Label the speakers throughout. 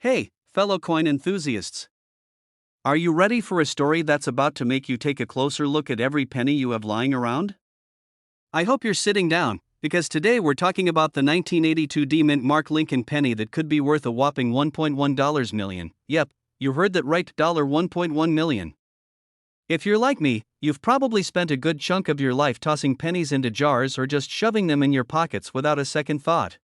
Speaker 1: Hey, fellow coin enthusiasts. Are you ready for a story that's about to make you take a closer look at every penny you have lying around? I hope you're sitting down, because today we're talking about the 1982 D Mint Mark Lincoln penny that could be worth a whopping $1.1 million. Yep, you heard that right, $1.1 million. If you're like me, you've probably spent a good chunk of your life tossing pennies into jars or just shoving them in your pockets without a second thought.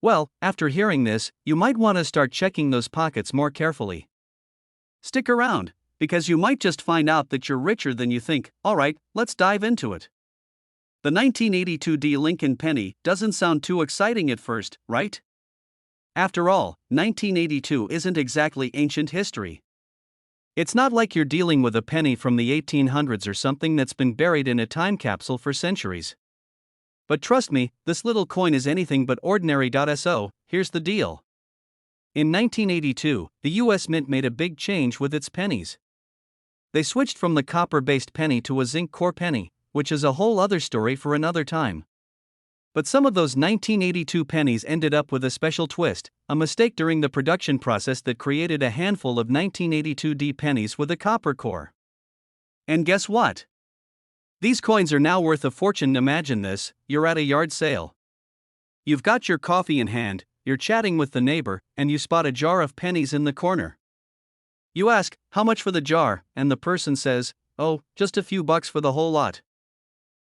Speaker 1: Well, after hearing this, you might want to start checking those pockets more carefully. Stick around, because you might just find out that you're richer than you think. Alright, let's dive into it. The 1982 D Lincoln penny doesn't sound too exciting at first, right? After all, 1982 isn't exactly ancient history. It's not like you're dealing with a penny from the 1800s or something that's been buried in a time capsule for centuries. But trust me, this little coin is anything but ordinary. So, here's the deal. In 1982, the US Mint made a big change with its pennies. They switched from the copper-based penny to a zinc core penny, which is a whole other story for another time. But some of those 1982 pennies ended up with a special twist, a mistake during the production process that created a handful of 1982 D pennies with a copper core. And guess what? These coins are now worth a fortune. Imagine this: you're at a yard sale. You've got your coffee in hand, you're chatting with the neighbor, and you spot a jar of pennies in the corner. You ask, "How much for the jar?" and the person says, "Oh, just a few bucks for the whole lot."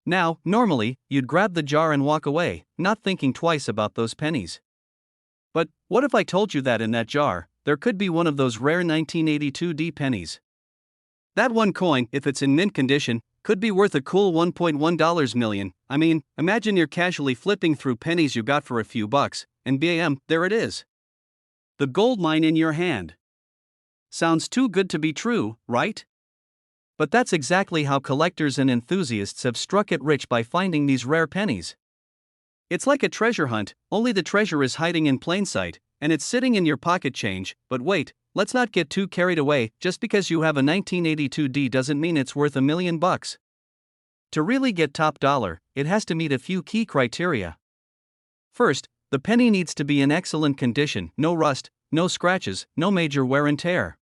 Speaker 1: Now, normally, you'd grab the jar and walk away, not thinking twice about those pennies. But what if I told you that in that jar, there could be one of those rare 1982 D pennies? That one coin, if it's in mint condition, could be worth a cool $1.1 million. I mean, imagine you're casually flipping through pennies you got for a few bucks, and bam, there it is. The gold mine in your hand. Sounds too good to be true, right? But that's exactly how collectors and enthusiasts have struck it rich by finding these rare pennies. It's like a treasure hunt, only the treasure is hiding in plain sight, and it's sitting in your pocket change. But wait, let's not get too carried away. Just because you have a 1982 D doesn't mean it's worth $1 million. To really get top dollar, it has to meet a few key criteria. First, the penny needs to be in excellent condition: no rust, no scratches, no major wear and tear.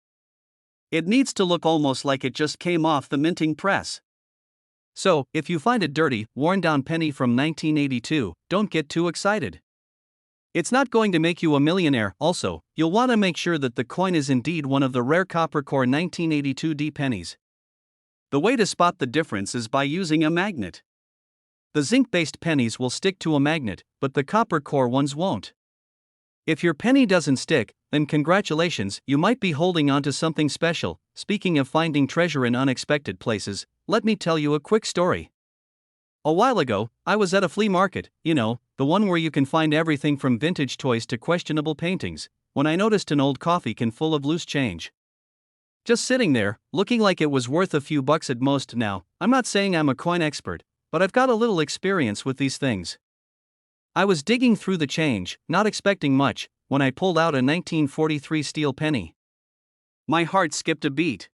Speaker 1: It needs to look almost like it just came off the minting press. So, if you find a dirty, worn-down penny from 1982, don't get too excited. It's not going to make you a millionaire. Also, you'll want to make sure that the coin is indeed one of the rare copper core 1982 D pennies. The way to spot the difference is by using a magnet. The zinc-based pennies will stick to a magnet, but the copper core ones won't. If your penny doesn't stick, then congratulations, you might be holding on to something special. Speaking of finding treasure in unexpected places, let me tell you a quick story. A while ago, I was at a flea market, the one where you can find everything from vintage toys to questionable paintings, when I noticed an old coffee can full of loose change. Just sitting there, looking like it was worth a few bucks at most. Now, I'm not saying I'm a coin expert, but I've got a little experience with these things. I was digging through the change, not expecting much, when I pulled out a 1943 steel penny. My heart skipped a beat.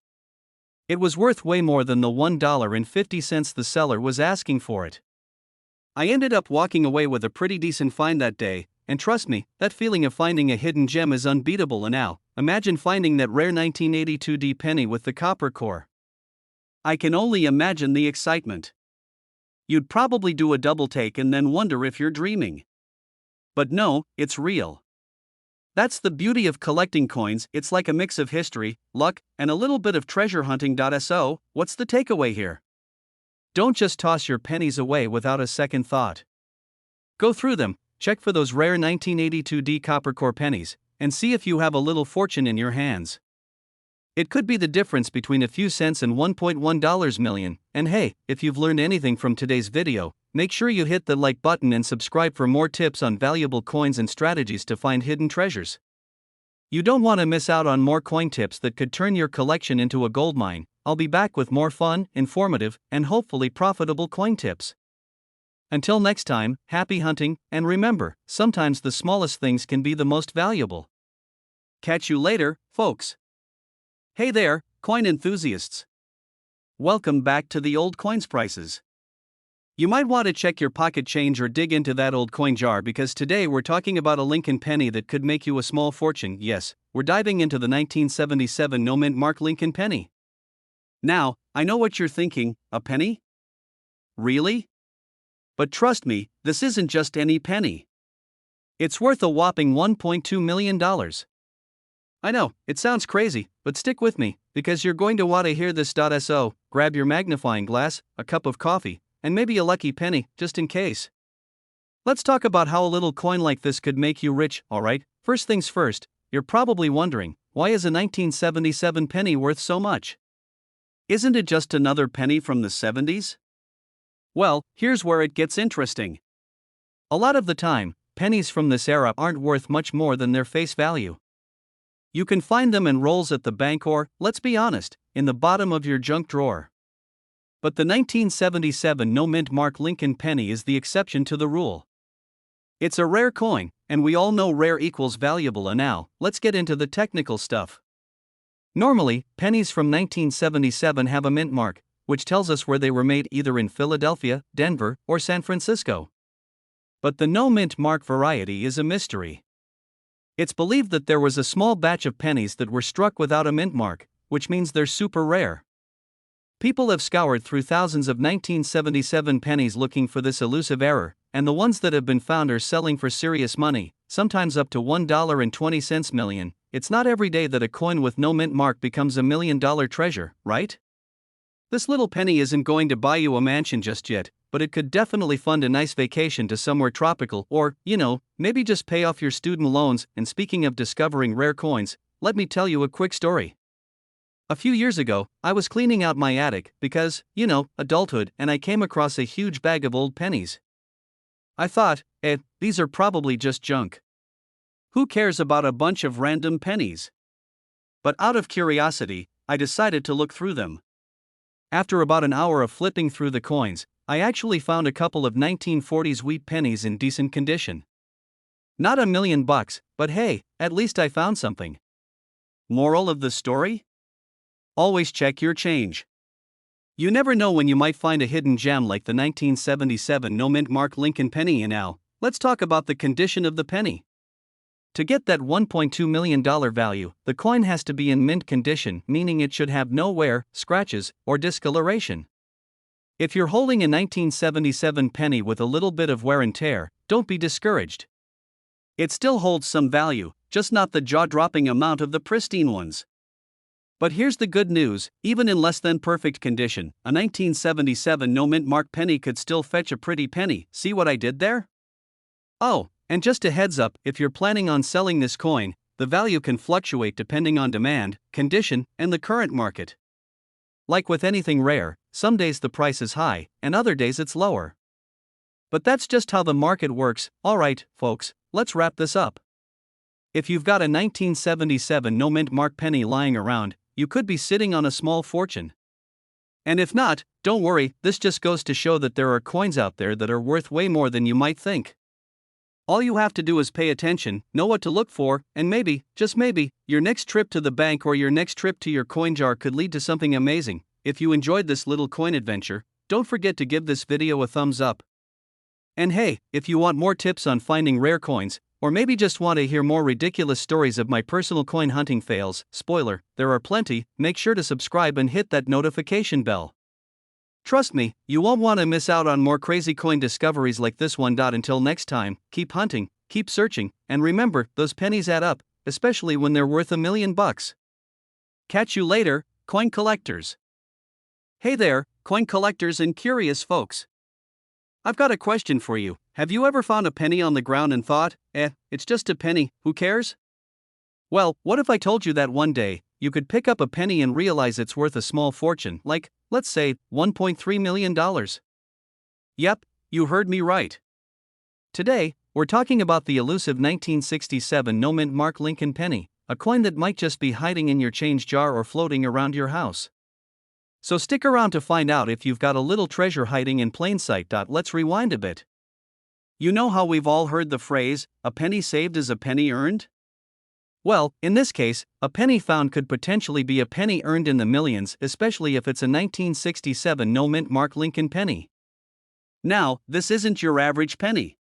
Speaker 1: It was worth way more than the $1.50 the seller was asking for it. I ended up walking away with a pretty decent find that day, and trust me, that feeling of finding a hidden gem is unbeatable. And now, imagine finding that rare 1982 D penny with the copper core. I can only imagine the excitement. You'd probably do a double take and then wonder if you're dreaming. But no, it's real. That's the beauty of collecting coins. It's like a mix of history, luck, and a little bit of treasure hunting. So, what's the takeaway here? Don't just toss your pennies away without a second thought. Go through them, check for those rare 1982 D copper core pennies, and see if you have a little fortune in your hands. It could be the difference between a few cents and $1.1 million. And hey, if you've learned anything from today's video, make sure you hit the like button and subscribe for more tips on valuable coins and strategies to find hidden treasures. You don't want to miss out on more coin tips that could turn your collection into a gold mine. I'll be back with more fun, informative, and hopefully profitable coin tips. Until next time, happy hunting, and remember, sometimes the smallest things can be the most valuable. Catch you later, folks. Hey there, coin enthusiasts. Welcome back to the old coins prices. You might want to check your pocket change or dig into that old coin jar because today we're talking about a Lincoln penny that could make you a small fortune. Yes, we're diving into the 1977 no mint mark Lincoln penny. Now, I know what you're thinking, a penny? Really? But trust me, this isn't just any penny. It's worth a whopping $1.2 million. I know, it sounds crazy, but stick with me, because you're going to want to hear this. So, grab your magnifying glass, a cup of coffee, and maybe a lucky penny, just in case. Let's talk about how a little coin like this could make you rich, alright? First things first, you're probably wondering, why is a 1977 penny worth so much? Isn't it just another penny from the 70s? Well, here's where it gets interesting. A lot of the time, pennies from this era aren't worth much more than their face value. You can find them in rolls at the bank or, let's be honest, in the bottom of your junk drawer. But the 1977 no mint mark Lincoln penny is the exception to the rule. It's a rare coin, and we all know rare equals valuable. And now, let's get into the technical stuff. Normally, pennies from 1977 have a mint mark, which tells us where they were made, either in Philadelphia, Denver, or San Francisco. But the no mint mark variety is a mystery. It's believed that there was a small batch of pennies that were struck without a mint mark, which means they're super rare. People have scoured through thousands of 1977 pennies looking for this elusive error, and the ones that have been found are selling for serious money, sometimes up to $1.20 million. It's not every day that a coin with no mint mark becomes $1 million treasure, right? This little penny isn't going to buy you a mansion just yet, but it could definitely fund a nice vacation to somewhere tropical or, maybe just pay off your student loans. And speaking of discovering rare coins, let me tell you a quick story. A few years ago, I was cleaning out my attic because, adulthood, and I came across a huge bag of old pennies. I thought, these are probably just junk. Who cares about a bunch of random pennies? But out of curiosity, I decided to look through them. After about an hour of flipping through the coins, I actually found a couple of 1940s wheat pennies in decent condition. Not $1 million, but hey, at least I found something. Moral of the story? Always check your change. You never know when you might find a hidden gem like the 1977 no mint mark Lincoln penny. And now, let's talk about the condition of the penny. To get that $1.2 million value, the coin has to be in mint condition, meaning it should have no wear, scratches, or discoloration. If you're holding a 1977 penny with a little bit of wear and tear, don't be discouraged. It still holds some value, just not the jaw-dropping amount of the pristine ones. But here's the good news, even in less than perfect condition, a 1977 no mint mark penny could still fetch a pretty penny. See what I did there? Oh, and just a heads up, if you're planning on selling this coin, the value can fluctuate depending on demand, condition, and the current market. Like with anything rare, some days the price is high, and other days it's lower. But that's just how the market works. Alright, folks, let's wrap this up. If you've got a 1977 no mint mark penny lying around, you could be sitting on a small fortune. And if not, don't worry, this just goes to show that there are coins out there that are worth way more than you might think. All you have to do is pay attention, know what to look for, and maybe, just maybe, your next trip to the bank or your next trip to your coin jar could lead to something amazing. If you enjoyed this little coin adventure, don't forget to give this video a thumbs up. And hey, if you want more tips on finding rare coins, or maybe just want to hear more ridiculous stories of my personal coin hunting fails, spoiler, there are plenty, make sure to subscribe and hit that notification bell. Trust me, you won't want to miss out on more crazy coin discoveries like this one. Until next time, keep hunting, keep searching, and remember, those pennies add up, especially when they're worth $1 million. Catch you later, coin collectors. Hey there, coin collectors and curious folks. I've got a question for you. Have you ever found a penny on the ground and thought, it's just a penny, who cares? Well, what if I told you that one day, you could pick up a penny and realize it's worth a small fortune, like, let's say, $1.3 million? Yep, you heard me right. Today, we're talking about the elusive 1967 no mint mark Lincoln penny, a coin that might just be hiding in your change jar or floating around your house. So stick around to find out if you've got a little treasure hiding in plain sight. Let's rewind a bit. You know how we've all heard the phrase, a penny saved is a penny earned? Well, in this case, a penny found could potentially be a penny earned in the millions, especially if it's a 1967 no mint mark Lincoln penny. Now, this isn't your average penny.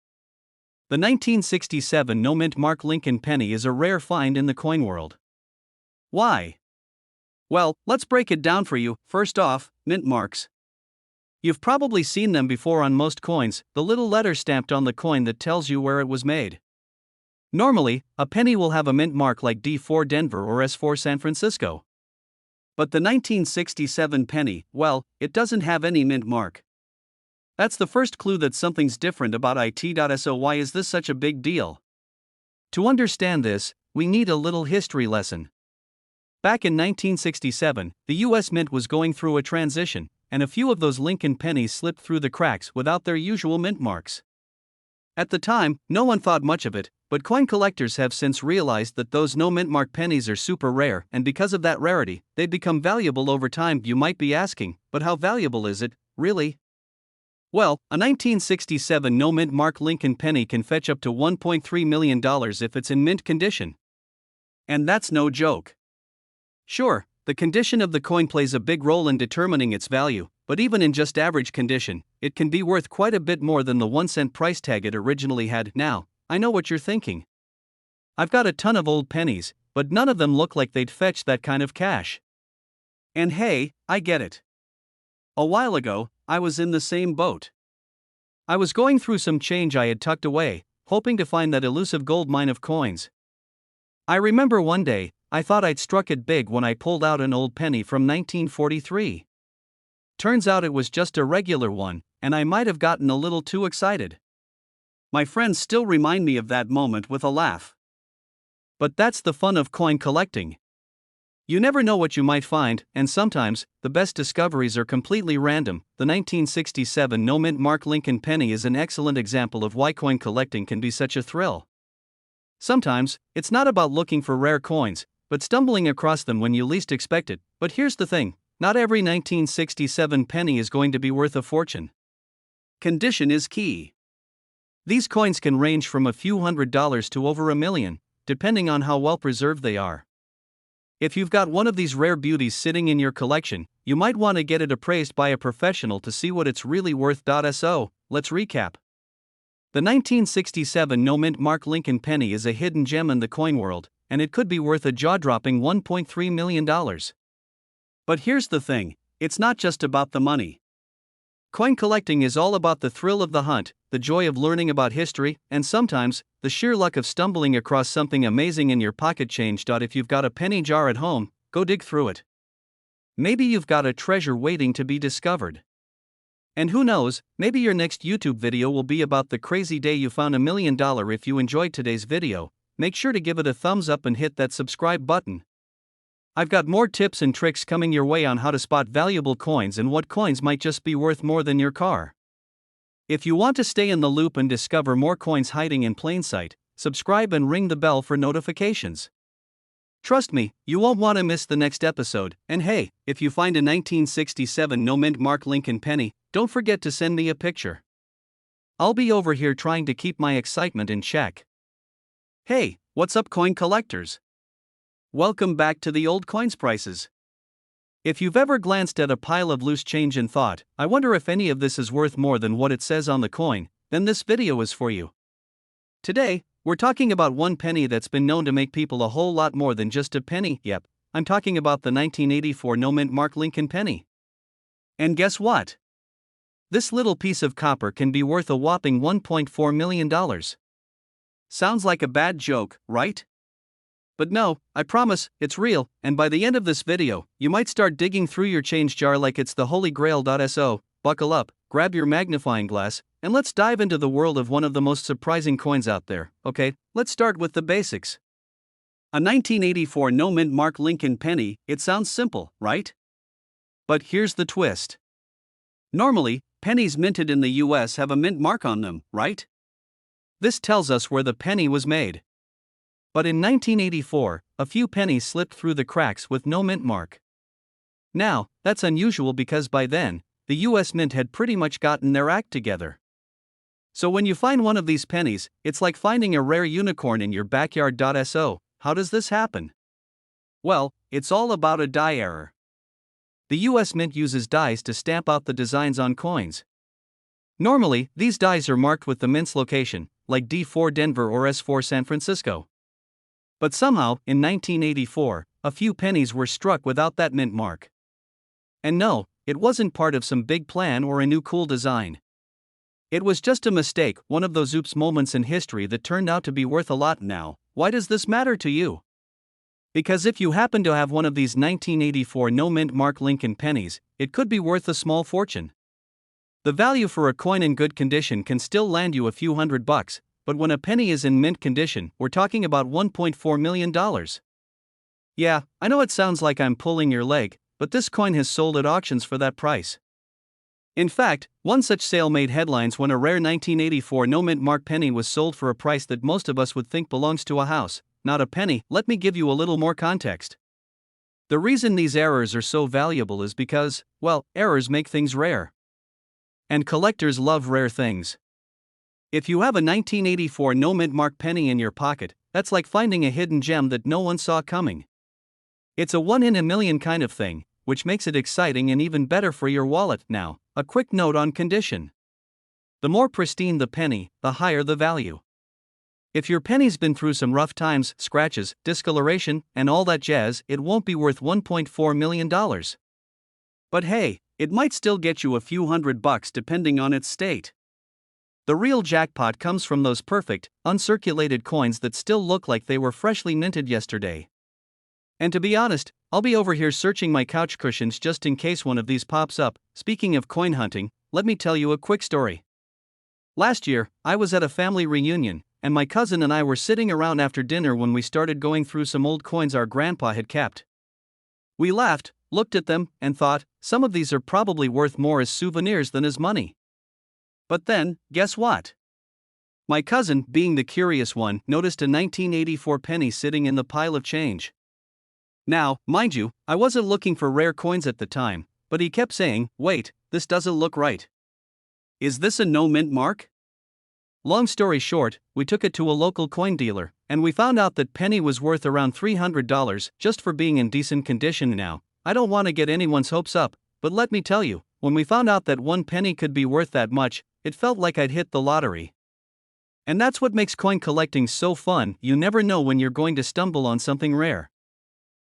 Speaker 1: The 1967 no-mint Mark Lincoln penny is a rare find in the coin world. Why? Well, let's break it down for you. First off, mint marks. You've probably seen them before on most coins, the little letter stamped on the coin that tells you where it was made. Normally, a penny will have a mint mark like D4 Denver or S4 San Francisco. But the 1967 penny, well, it doesn't have any mint mark. That's the first clue that something's different about it. So why is this such a big deal? To understand this, we need a little history lesson. Back in 1967, the US Mint was going through a transition, and a few of those Lincoln pennies slipped through the cracks without their usual mint marks. At the time, no one thought much of it, but coin collectors have since realized that those no mint mark pennies are super rare, and because of that rarity, they've become valuable over time. You might be asking, but how valuable is it, really? Well, a 1967 no mint mark Lincoln penny can fetch up to $1.3 million if it's in mint condition. And that's no joke. Sure, the condition of the coin plays a big role in determining its value, but even in just average condition, it can be worth quite a bit more than the 1-cent price tag it originally had. Now, I know what you're thinking. I've got a ton of old pennies, but none of them look like they'd fetch that kind of cash. And hey, I get it. A while ago, I was in the same boat. I was going through some change I had tucked away, hoping to find that elusive gold mine of coins. I remember one day, I thought I'd struck it big when I pulled out an old penny from 1943. Turns out it was just a regular one, and I might have gotten a little too excited. My friends still remind me of that moment with a laugh. But that's the fun of coin collecting. You never know what you might find, and sometimes, the best discoveries are completely random. The 1967 no mint Mark Lincoln penny is an excellent example of why coin collecting can be such a thrill. Sometimes, it's not about looking for rare coins, but stumbling across them when you least expect it. But here's the thing, not every 1967 penny is going to be worth a fortune. Condition is key. These coins can range from a few $100s to over $1 million, depending on how well preserved they are. If you've got one of these rare beauties sitting in your collection, you might want to get it appraised by a professional to see what it's really worth. So, let's recap. The 1967 no mint Mark Lincoln penny is a hidden gem in the coin world, and it could be worth a jaw-dropping $1.3 million. But here's the thing, it's not just about the money. Coin collecting is all about the thrill of the hunt, the joy of learning about history, and sometimes, the sheer luck of stumbling across something amazing in your pocket change. If you've got a penny jar at home, go dig through it. Maybe you've got a treasure waiting to be discovered. And who knows, maybe your next YouTube video will be about the crazy day you found $1 million. If you enjoyed today's video, make sure to give it a thumbs up and hit that subscribe button. I've got more tips and tricks coming your way on how to spot valuable coins and what coins might just be worth more than your car. If you want to stay in the loop and discover more coins hiding in plain sight, subscribe and ring the bell for notifications. Trust me, you won't want to miss the next episode. And hey, if you find a 1967 no mint Mark Lincoln penny, don't forget to send me a picture. I'll be over here trying to keep my excitement in check. Hey, what's up, coin collectors? Welcome back to the old coins prices. If you've ever glanced at a pile of loose change and thought, I wonder if any of this is worth more than what it says on the coin, then this video is for you. Today, we're talking about one penny that's been known to make people a whole lot more than just a penny. Yep, I'm talking about the 1984 no mint Mark Lincoln penny. And guess what? This little piece of copper can be worth a whopping $1.4 million. Sounds like a bad joke, right? But no, I promise, it's real, and by the end of this video, you might start digging through your change jar like it's the Holy Grail. So, buckle up, grab your magnifying glass, and let's dive into the world of one of the most surprising coins out there. Okay, let's start with the basics. A 1984 no mint Mark Lincoln penny, it sounds simple, right? But here's the twist. Normally, pennies minted in the US have a mint mark on them, right? This tells us where the penny was made. But in 1984, a few pennies slipped through the cracks with no mint mark. Now, that's unusual because by then, the US Mint had pretty much gotten their act together. So when you find one of these pennies, it's like finding a rare unicorn in your backyard. So, how does this happen? Well, it's all about a die error. The US Mint uses dies to stamp out the designs on coins. Normally, these dies are marked with the mint's location, like D4 Denver or S4 San Francisco. But somehow, in 1984, a few pennies were struck without that mint mark. And no, it wasn't part of some big plan or a new cool design. It was just a mistake, one of those oops moments in history that turned out to be worth a lot now. Why does this matter to you? Because if you happen to have one of these 1984 no mint mark Lincoln pennies, it could be worth a small fortune. The value for a coin in good condition can still land you a few $100, but when a penny is in mint condition, we're talking about $1.4 million. Yeah, I know it sounds like I'm pulling your leg, but this coin has sold at auctions for that price. In fact, one such sale made headlines when a rare 1984 no mint mark penny was sold for a price that most of us would think belongs to a house, not a penny. Let me give you a little more context. The reason these errors are so valuable is because, well, errors make things rare. And collectors love rare things. If you have a 1984 no mint mark penny in your pocket, that's like finding a hidden gem that no one saw coming. It's a one in a million kind of thing, which makes it exciting and even better for your wallet. Now, a quick note on condition. The more pristine the penny, the higher the value. If your penny's been through some rough times, scratches, discoloration, and all that jazz, it won't be worth $1.4 million. But hey, it might still get you a few $100 depending on its state. The real jackpot comes from those perfect, uncirculated coins that still look like they were freshly minted yesterday. And to be honest, I'll be over here searching my couch cushions just in case one of these pops up. Speaking of coin hunting, let me tell you a quick story. Last year, I was at a family reunion, and my cousin and I were sitting around after dinner when we started going through some old coins our grandpa had kept. We laughed, looked at them, and thought, some of these are probably worth more as souvenirs than as money. But then, guess what? My cousin, being the curious one, noticed a 1984 penny sitting in the pile of change. Now, mind you, I wasn't looking for rare coins at the time, but he kept saying, wait, this doesn't look right. Is this a no mint mark? Long story short, we took it to a local coin dealer, and we found out that penny was worth around $300 just for being in decent condition. Now, I don't want to get anyone's hopes up, but let me tell you, when we found out that one penny could be worth that much, it felt like I'd hit the lottery. And that's what makes coin collecting so fun. You never know when you're going to stumble on something rare.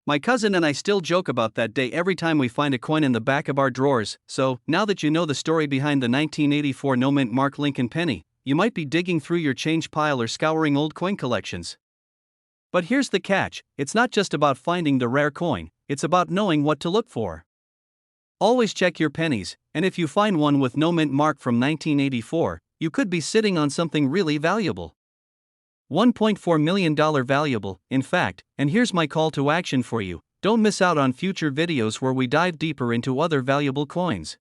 Speaker 1: My cousin and I still joke about that day every time we find a coin in the back of our drawers. So, now that you know the story behind the 1984 no mint mark Lincoln penny, you might be digging through your change pile or scouring old coin collections. But here's the catch, it's not just about finding the rare coin, it's about knowing what to look for. Always check your pennies, and if you find one with no mint mark from 1984, you could be sitting on something really valuable. $1.4 million valuable, in fact, and here's my call to action for you, don't miss out on future videos where we dive deeper into other valuable coins.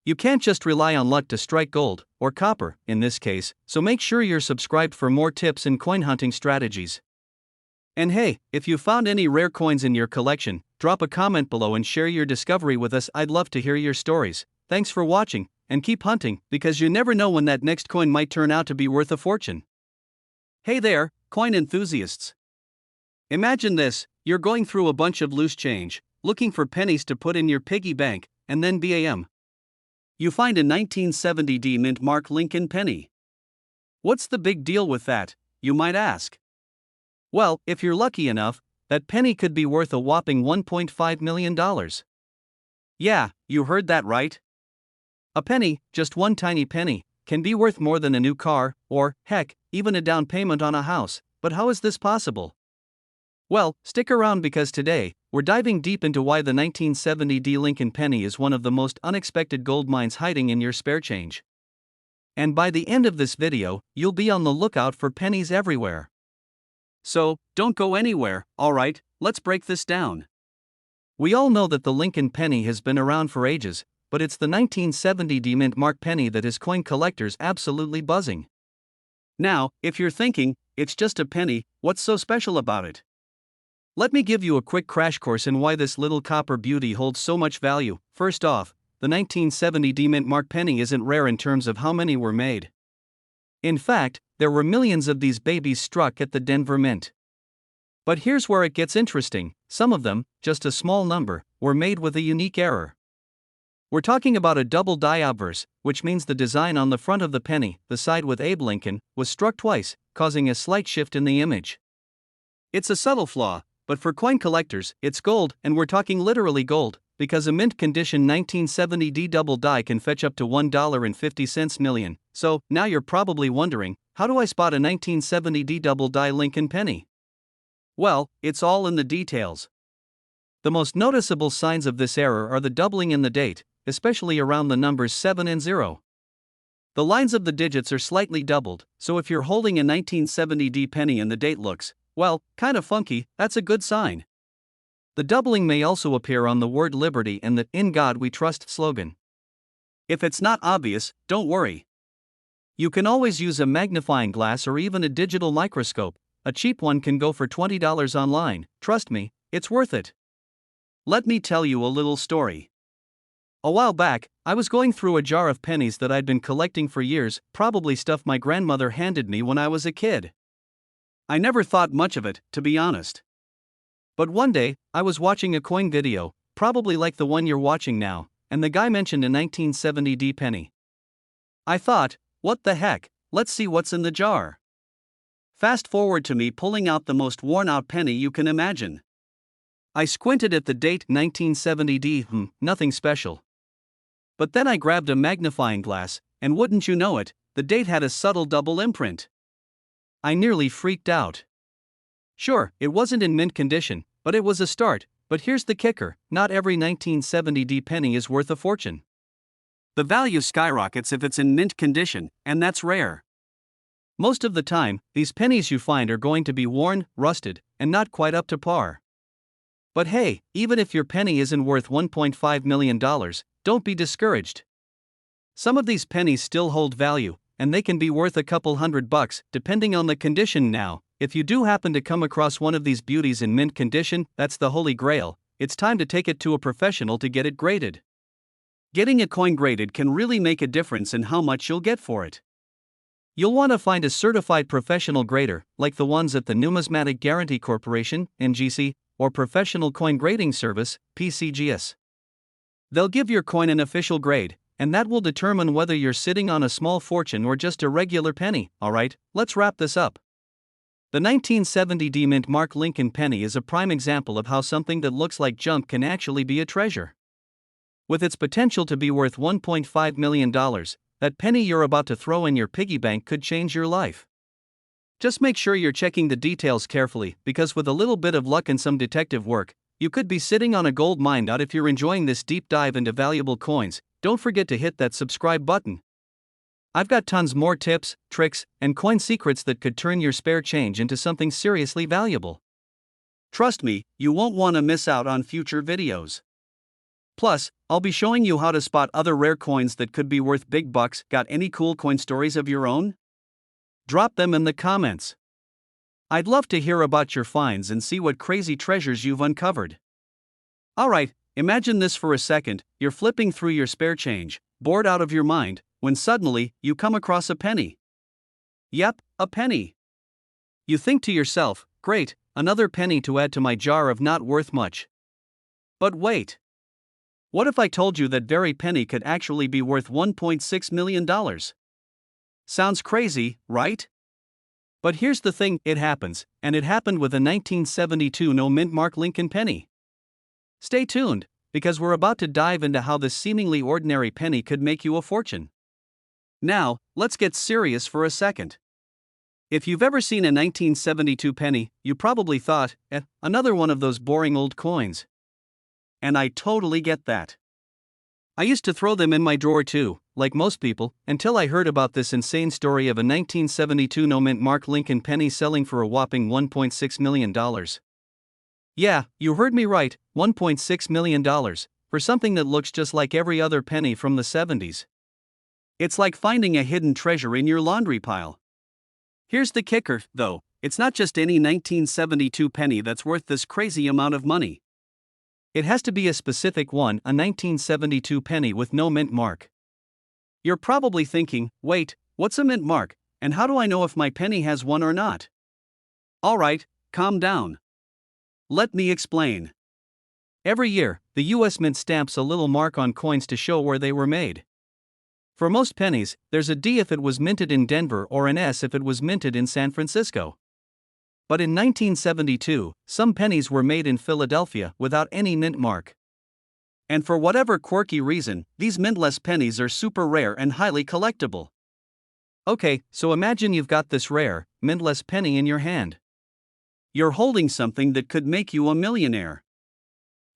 Speaker 1: You can't just rely on luck to strike gold, or copper, in this case, so make sure you're subscribed for more tips and coin hunting strategies. And hey, if you found any rare coins in your collection, drop a comment below and share your discovery with us. I'd love to hear your stories. Thanks for watching, and keep hunting, because you never know when that next coin might turn out to be worth a fortune. Hey there, coin enthusiasts. Imagine this, you're going through a bunch of loose change, looking for pennies to put in your piggy bank, and then bam! You find a 1970 D mint mark Lincoln penny. What's the big deal with that, you might ask? Well, if you're lucky enough, that penny could be worth a whopping $1.5 million. Yeah, you heard that right. A penny, just one tiny penny, can be worth more than a new car, or, heck, even a down payment on a house. But how is this possible? Well, stick around because today, we're diving deep into why the 1970 D Lincoln penny is one of the most unexpected gold mines hiding in your spare change. And by the end of this video, you'll be on the lookout for pennies everywhere. So, don't go anywhere, alright, let's break this down. We all know that the Lincoln penny has been around for ages, but it's the 1970 D mint mark penny that has coin collectors absolutely buzzing. Now, if you're thinking, it's just a penny, what's so special about it? Let me give you a quick crash course in why this little copper beauty holds so much value. First off, the 1970 D mint mark penny isn't rare in terms of how many were made. In fact, there were millions of these babies struck at the Denver Mint. But here's where it gets interesting, some of them, just a small number, were made with a unique error. We're talking about a double die obverse, which means the design on the front of the penny, the side with Abe Lincoln, was struck twice, causing a slight shift in the image. It's a subtle flaw, but for coin collectors, it's gold, and we're talking literally gold, because a mint condition 1970 D double die can fetch up to $1.50 million. So, now you're probably wondering, how do I spot a 1970 D double die Lincoln penny? Well, it's all in the details. The most noticeable signs of this error are the doubling in the date, especially around the numbers 7 and 0. The lines of the digits are slightly doubled, so if you're holding a 1970 D penny and the date looks, well, kind of funky, that's a good sign. The doubling may also appear on the word liberty and the "In God We Trust" slogan. If it's not obvious, don't worry. You can always use a magnifying glass or even a digital microscope. A cheap one can go for $20 online. Trust me, it's worth it. Let me tell you a little story. A while back, I was going through a jar of pennies that I'd been collecting for years, probably stuff my grandmother handed me when I was a kid. I never thought much of it, to be honest. But one day, I was watching a coin video, probably like the one you're watching now, and the guy mentioned a 1970 D penny. I thought, what the heck, let's see what's in the jar. Fast forward to me pulling out the most worn out penny you can imagine. I squinted at the date 1970 D, nothing special. But then I grabbed a magnifying glass, and wouldn't you know it, the date had a subtle double imprint. I nearly freaked out. Sure, it wasn't in mint condition, but it was a start. But here's the kicker, not every 1970 D penny is worth a fortune. The value skyrockets if it's in mint condition, and that's rare. Most of the time, these pennies you find are going to be worn, rusted, and not quite up to par. But hey, even if your penny isn't worth $1.5 million, don't be discouraged. Some of these pennies still hold value, and they can be worth a couple $100, depending on the condition. Now, if you do happen to come across one of these beauties in mint condition, that's the holy grail. It's time to take it to a professional to get it graded. Getting a coin graded can really make a difference in how much you'll get for it. You'll want to find a certified professional grader, like the ones at the Numismatic Guarantee Corporation, NGC, or Professional Coin Grading Service, PCGS. They'll give your coin an official grade, and that will determine whether you're sitting on a small fortune or just a regular penny. Alright, let's wrap this up. The 1970 D Mint Mark Lincoln penny is a prime example of how something that looks like junk can actually be a treasure. With its potential to be worth $1.5 million, that penny you're about to throw in your piggy bank could change your life. Just make sure you're checking the details carefully, because with a little bit of luck and some detective work, you could be sitting on a gold mine. If you're enjoying this deep dive into valuable coins, don't forget to hit that subscribe button. I've got tons more tips, tricks, and coin secrets that could turn your spare change into something seriously valuable. Trust me, you won't want to miss out on future videos. Plus, I'll be showing you how to spot other rare coins that could be worth big bucks. Got any cool coin stories of your own? Drop them in the comments. I'd love to hear about your finds and see what crazy treasures you've uncovered. Alright, imagine this for a second. You're flipping through your spare change, bored out of your mind, when suddenly, you come across a penny. Yep, a penny. You think to yourself, great, another penny to add to my jar of not worth much. But wait. What if I told you that very penny could actually be worth $1.6 million? Sounds crazy, right? But here's the thing, it happens, and it happened with a 1972 No Mint Mark Lincoln penny. Stay tuned, because we're about to dive into how this seemingly ordinary penny could make you a fortune. Now, let's get serious for a second. If you've ever seen a 1972 penny, you probably thought, another one of those boring old coins. And I totally get that. I used to throw them in my drawer too, like most people, until I heard about this insane story of a 1972 No Mint Mark Lincoln penny selling for a whopping $1.6 million. Yeah, you heard me right, $1.6 million, for something that looks just like every other penny from the 70s. It's like finding a hidden treasure in your laundry pile. Here's the kicker, though, it's not just any 1972 penny that's worth this crazy amount of money. It has to be a specific one, a 1972 penny with no mint mark. You're probably thinking, wait, what's a mint mark, and how do I know if my penny has one or not? Alright, calm down. Let me explain. Every year, the US Mint stamps a little mark on coins to show where they were made. For most pennies, there's a D if it was minted in Denver or an S if it was minted in San Francisco. But in 1972, some pennies were made in Philadelphia without any mint mark. And for whatever quirky reason, these mintless pennies are super rare and highly collectible. Okay, so imagine you've got this rare, mintless penny in your hand. You're holding something that could make you a millionaire.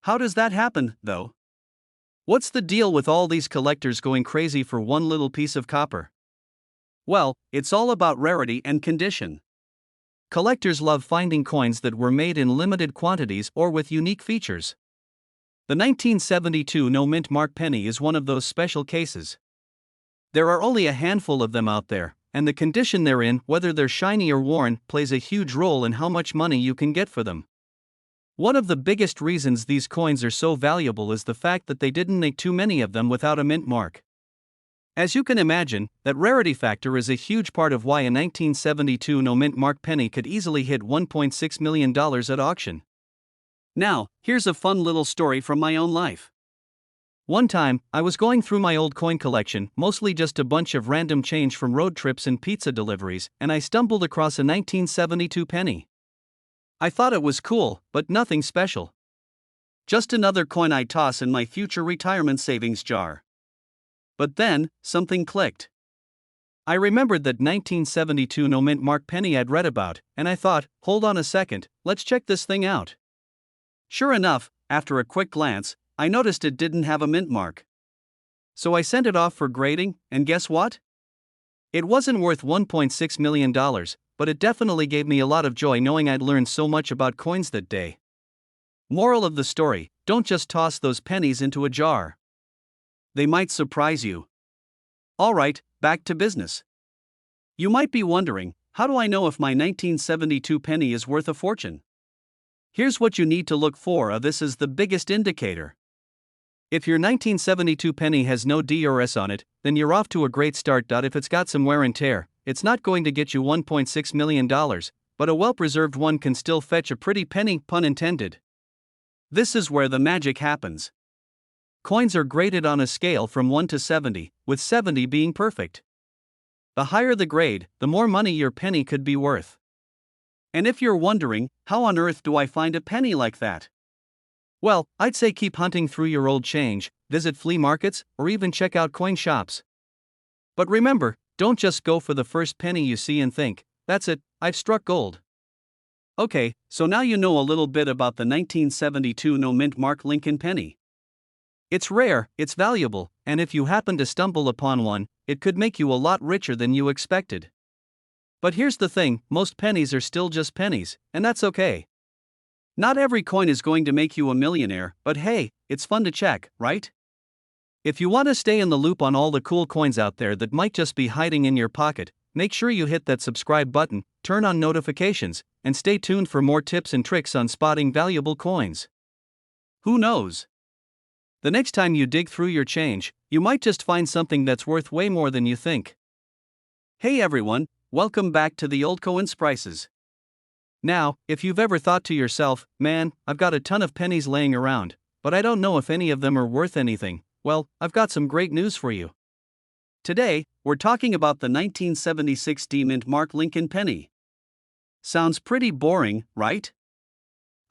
Speaker 1: How does that happen, though? What's the deal with all these collectors going crazy for one little piece of copper? Well, it's all about rarity and condition. Collectors love finding coins that were made in limited quantities or with unique features. The 1972 no mint mark penny is one of those special cases. There are only a handful of them out there, and the condition they're in, whether they're shiny or worn, plays a huge role in how much money you can get for them. One of the biggest reasons these coins are so valuable is the fact that they didn't make too many of them without a mint mark. As you can imagine, that rarity factor is a huge part of why a 1972 no mint mark penny could easily hit $1.6 million at auction. Now, here's a fun little story from my own life. One time, I was going through my old coin collection, mostly just a bunch of random change from road trips and pizza deliveries, and I stumbled across a 1972 penny. I thought it was cool, but nothing special. Just another coin I'd toss in my future retirement savings jar. But then, something clicked. I remembered that 1972 no mint mark penny I'd read about, and I thought, hold on a second, let's check this thing out. Sure enough, after a quick glance, I noticed it didn't have a mint mark. So I sent it off for grading, and guess what? It wasn't worth $1.6 million, but it definitely gave me a lot of joy knowing I'd learned so much about coins that day. Moral of the story, don't just toss those pennies into a jar. They might surprise you. Alright, back to business. You might be wondering, how do I know if my 1972 penny is worth a fortune? Here's what you need to look for. This is the biggest indicator. If your 1972 penny has no D or S on it, then you're off to a great start. If it's got some wear and tear, it's not going to get you $1.6 million, but a well-preserved one can still fetch a pretty penny, pun intended. This is where the magic happens. Coins are graded on a scale from 1 to 70, with 70 being perfect. The higher the grade, the more money your penny could be worth. And if you're wondering, how on earth do I find a penny like that? Well, I'd say keep hunting through your old change, visit flea markets, or even check out coin shops. But remember, don't just go for the first penny you see and think, that's it, I've struck gold. Okay, so now you know a little bit about the 1972 no mint mark Lincoln penny. It's rare, it's valuable, and if you happen to stumble upon one, it could make you a lot richer than you expected. But here's the thing, most pennies are still just pennies, and that's okay. Not every coin is going to make you a millionaire, but hey, it's fun to check, right? If you want to stay in the loop on all the cool coins out there that might just be hiding in your pocket, make sure you hit that subscribe button, turn on notifications, and stay tuned for more tips and tricks on spotting valuable coins. Who knows? The next time you dig through your change, you might just find something that's worth way more than you think. Hey everyone, welcome back to the Old Coins Prices. Now, if you've ever thought to yourself, man, I've got a ton of pennies laying around, but I don't know if any of them are worth anything, well, I've got some great news for you. Today, we're talking about the 1976 D mint mark Lincoln penny. Sounds pretty boring, right?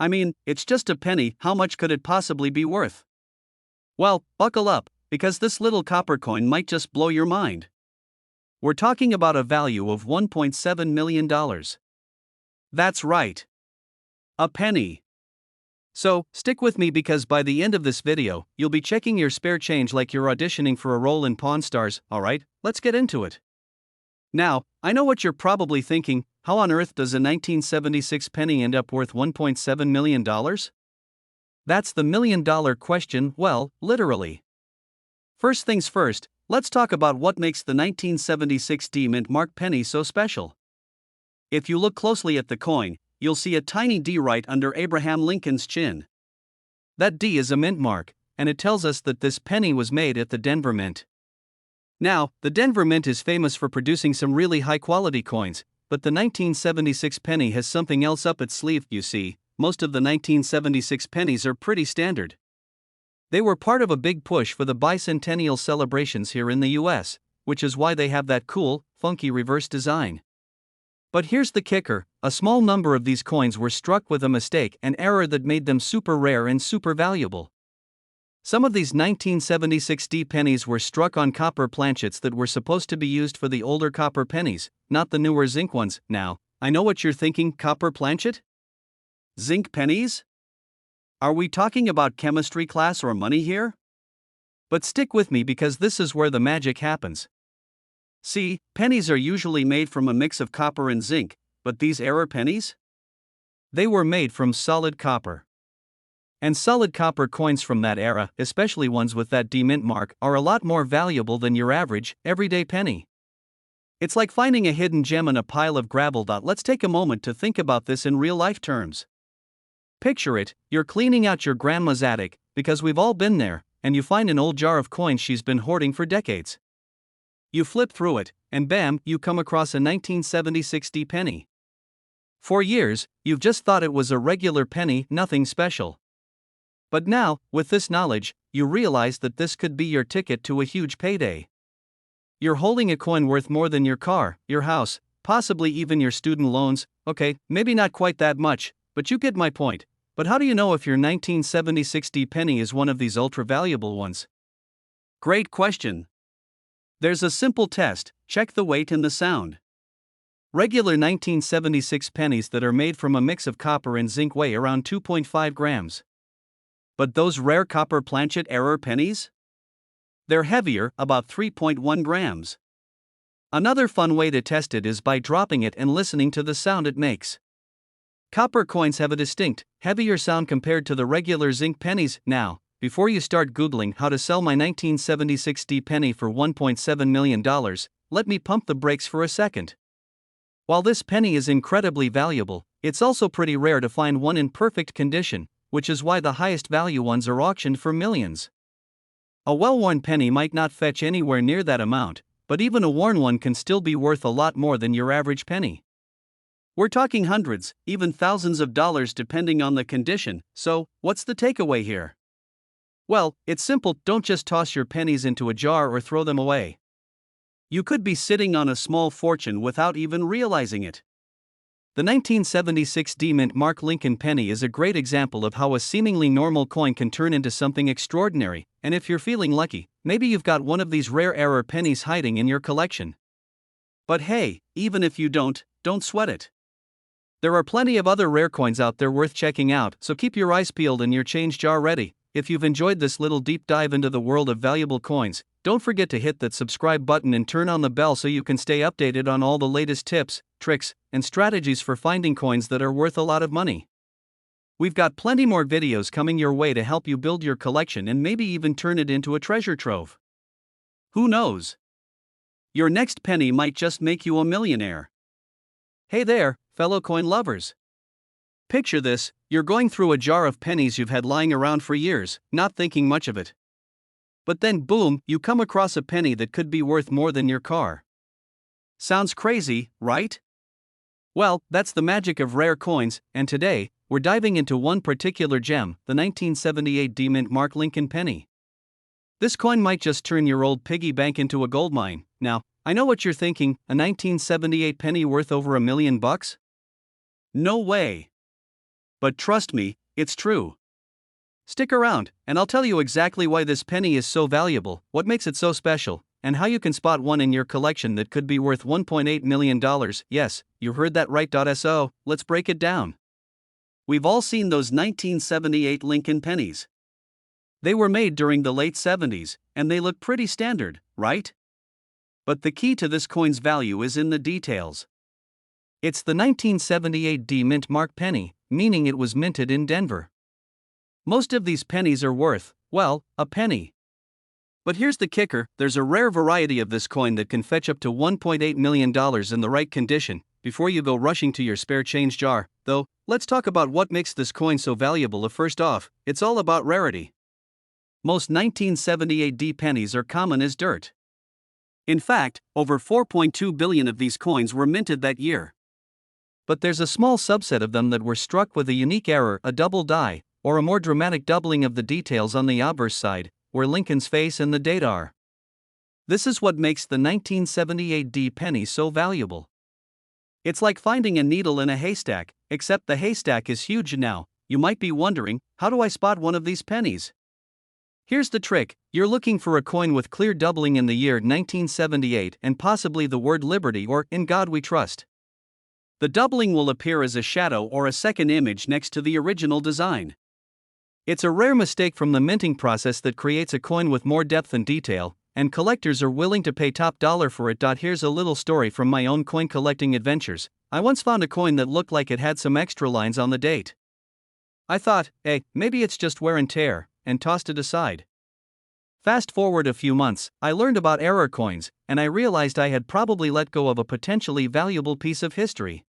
Speaker 1: I mean, it's just a penny, how much could it possibly be worth? Well, buckle up, because this little copper coin might just blow your mind. We're talking about a value of $1.7 million. That's right. A penny. So, stick with me because by the end of this video, you'll be checking your spare change like you're auditioning for a role in Pawn Stars. Alright, let's get into it. Now, I know what you're probably thinking, how on earth does a 1976 penny end up worth $1.7 million? That's the million-dollar question, well, literally. First things first, let's talk about what makes the 1976 D mint mark penny so special. If you look closely at the coin, you'll see a tiny D right under Abraham Lincoln's chin. That D is a mint mark, and it tells us that this penny was made at the Denver Mint. Now, the Denver Mint is famous for producing some really high-quality coins, but the 1976 penny has something else up its sleeve, you see. most of the 1976 pennies are pretty standard. They were part of a big push for the bicentennial celebrations here in the US, which is why they have that cool, funky reverse design. But here's the kicker: a small number of these coins were struck with a mistake, an error that made them super rare and super valuable. Some of these 1976 D pennies were struck on copper planchets that were supposed to be used for the older copper pennies, not the newer zinc ones. Now, I know what you're thinking: copper planchet? Zinc pennies? Are we talking about chemistry class or money here? But stick with me because this is where the magic happens. See, pennies are usually made from a mix of copper and zinc, but these error pennies? They were made from solid copper. And solid copper coins from that era, especially ones with that D mint mark, are a lot more valuable than your average, everyday penny. It's like finding a hidden gem in a pile of gravel. Let's take a moment to think about this in real-life terms. Picture it: you're cleaning out your grandma's attic, because we've all been there, and you find an old jar of coins she's been hoarding for decades. You flip through it, and bam, you come across a 1976 D penny. For years, you've just thought it was a regular penny, nothing special. But now, with this knowledge, you realize that this could be your ticket to a huge payday. You're holding a coin worth more than your car, your house, possibly even your student loans. Okay, maybe not quite that much, but you get my point. But how do you know if your 1976 D penny is one of these ultra-valuable ones? Great question. There's a simple test: check the weight and the sound. Regular 1976 pennies that are made from a mix of copper and zinc weigh around 2.5 grams. But those rare copper planchet error pennies? They're heavier, about 3.1 grams. Another fun way to test it is by dropping it and listening to the sound it makes. Copper coins have a distinct, heavier sound compared to the regular zinc pennies. Now, before you start Googling how to sell my 1976 D penny for $1.7 million, let me pump the brakes for a second. While this penny is incredibly valuable, it's also pretty rare to find one in perfect condition, which is why the highest value ones are auctioned for millions. A well-worn penny might not fetch anywhere near that amount, but even a worn one can still be worth a lot more than your average penny. We're talking hundreds, even thousands of dollars depending on the condition. So, what's the takeaway here? Well, it's simple: don't just toss your pennies into a jar or throw them away. You could be sitting on a small fortune without even realizing it. The 1976 D mint mark Lincoln penny is a great example of how a seemingly normal coin can turn into something extraordinary, and if you're feeling lucky, maybe you've got one of these rare error pennies hiding in your collection. But hey, even if you don't sweat it. There are plenty of other rare coins out there worth checking out, so keep your eyes peeled and your change jar ready. If you've enjoyed this little deep dive into the world of valuable coins, don't forget to hit that subscribe button and turn on the bell so you can stay updated on all the latest tips, tricks, and strategies for finding coins that are worth a lot of money. We've got plenty more videos coming your way to help you build your collection and maybe even turn it into a treasure trove. Who knows? Your next penny might just make you a millionaire. Hey there, fellow coin lovers. Picture this: you're going through a jar of pennies you've had lying around for years, not thinking much of it. But then boom, you come across a penny that could be worth more than your car. Sounds crazy, right? Well, that's the magic of rare coins, and today, we're diving into one particular gem, the 1978 D mint mark Lincoln penny. This coin might just turn your old piggy bank into a gold mine. Now, I know what you're thinking: a 1978 penny worth over $1 million? No way. But trust me, it's true. Stick around, and I'll tell you exactly why this penny is so valuable, what makes it so special, and how you can spot one in your collection that could be worth $1.8 million. Yes, you heard that right. So, let's break it down. We've all seen those 1978 Lincoln pennies. They were made during the late 70s, and they look pretty standard, right? But the key to this coin's value is in the details. It's the 1978 D mint mark penny, meaning it was minted in Denver. Most of these pennies are worth, well, a penny. But here's the kicker: there's a rare variety of this coin that can fetch up to $1.8 million in the right condition. Before you go rushing to your spare change jar, though, let's talk about what makes this coin so valuable. First off, it's all about rarity. Most 1978 D pennies are common as dirt. In fact, over 4.2 billion of these coins were minted that year. but there's a small subset of them that were struck with a unique error, a double die, or a more dramatic doubling of the details on the obverse side, where Lincoln's face and the date are. This is what makes the 1978 D penny so valuable. It's like finding a needle in a haystack, except the haystack is huge now. You might be wondering, how do I spot one of these pennies? Here's the trick: you're looking for a coin with clear doubling in the year 1978 and possibly the word liberty or in God we trust. The doubling will appear as a shadow or a second image next to the original design. It's a rare mistake from the minting process that creates a coin with more depth and detail, and collectors are willing to pay top dollar for it. Here's a little story from my own coin collecting adventures. I once found a coin that looked like it had some extra lines on the date. I thought, hey, maybe it's just wear and tear, and tossed it aside. Fast forward a few months, I learned about error coins, and I realized I had probably let go of a potentially valuable piece of history.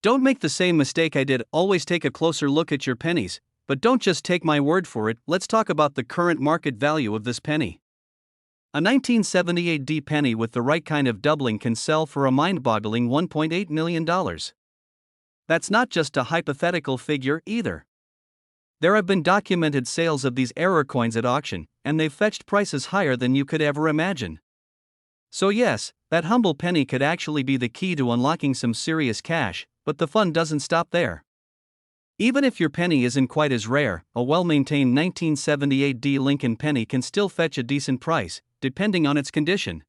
Speaker 1: Don't make the same mistake I did. Always take a closer look at your pennies, but don't just take my word for it. Let's talk about the current market value of this penny. A 1978 D penny with the right kind of doubling can sell for a mind-boggling $1.8 million. That's not just a hypothetical figure either. There have been documented sales of these error coins at auction, and they've fetched prices higher than you could ever imagine. So yes, that humble penny could actually be the key to unlocking some serious cash, but the fun doesn't stop there. Even if your penny isn't quite as rare, a well-maintained 1978 D Lincoln penny can still fetch a decent price, depending on its condition.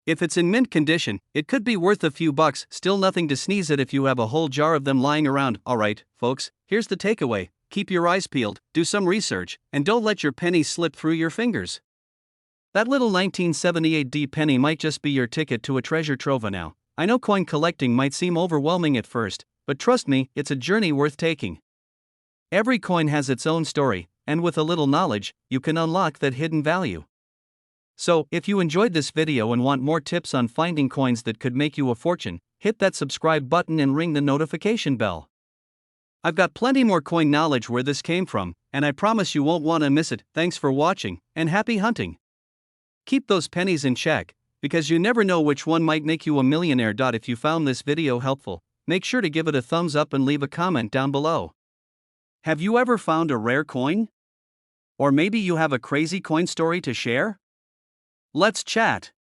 Speaker 1: If it's in mint condition, it could be worth a few bucks. Still nothing to sneeze at if you have a whole jar of them lying around. Alright, folks, here's the takeaway: keep your eyes peeled, do some research, and don't let your penny slip through your fingers. That little 1978 D penny might just be your ticket to a treasure trove now. I know coin collecting might seem overwhelming at first, but trust me, it's a journey worth taking. Every coin has its own story, and with a little knowledge, you can unlock that hidden value. So, if you enjoyed this video and want more tips on finding coins that could make you a fortune, hit that subscribe button and ring the notification bell. I've got plenty more coin knowledge where this came from, and I promise you won't want to miss it. Thanks for watching, and happy hunting. Keep those pennies in check, because you never know which one might make you a millionaire. If you found this video helpful, make sure to give it a thumbs up and leave a comment down below. Have you ever found a rare coin? Or maybe you have a crazy coin story to share? Let's chat.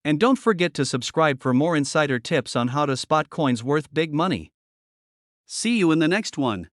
Speaker 1: And don't forget to subscribe for more insider tips on how to spot coins worth big money. See you in the next one.